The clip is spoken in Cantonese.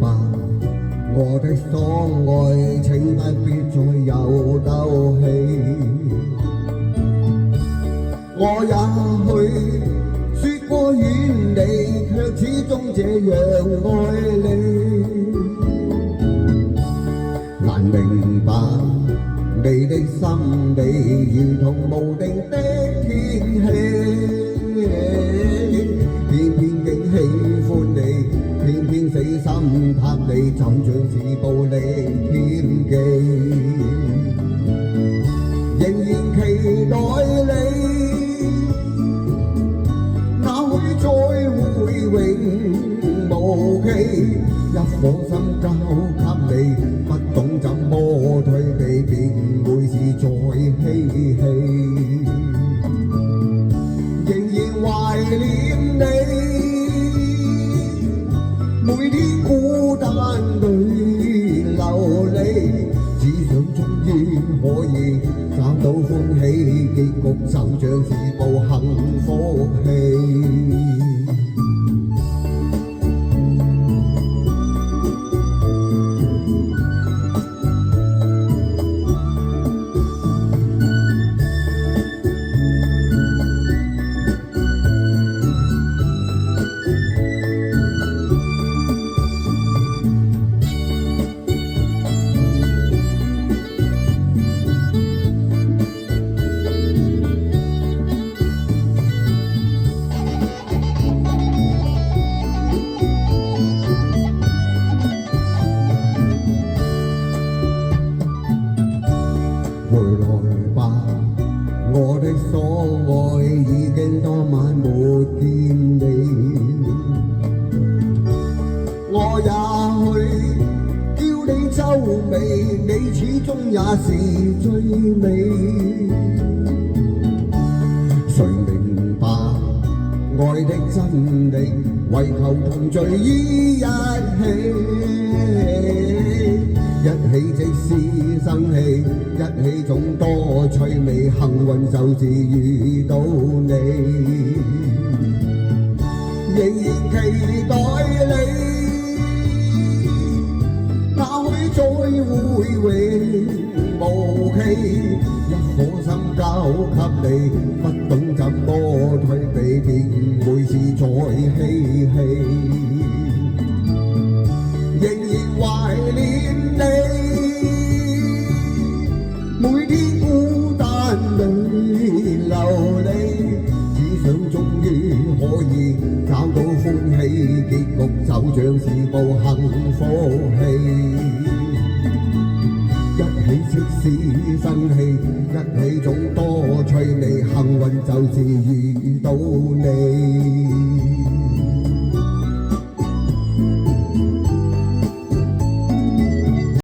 吧，我的所愛，請不必再有鬥氣。我也許說過遠離，卻始終這樣愛你。難明白你的心地，如同無定的天氣，偏偏竟喜歡你，偏偏死心塌地，就像是暴力添記。仍然期待你，哪會再會永無期？一顆心交給你，不懂怎麼退避，便會是在嬉戲。仍然懷念你，每天孤單裏流離，只想終於可以找到歡喜，結局就像是部幸福戲。回來吧，我的所愛，已經多晚沒見你。我也許叫你皺眉，你始終也是最美。誰明白愛的真理，為求同聚於一起。一起即使生氣，一起總多趣味，幸運就是遇到你。仍然期待你，哪許再會永無期？一顆心交給你，不懂怎麼退避，便會是在嬉戲。仍然懷念你，每天孤單裏流離，只想終於可以找到歡喜，結局就像是部幸福戲。一起即使生氣，一起總多趣味，幸運就是遇到你。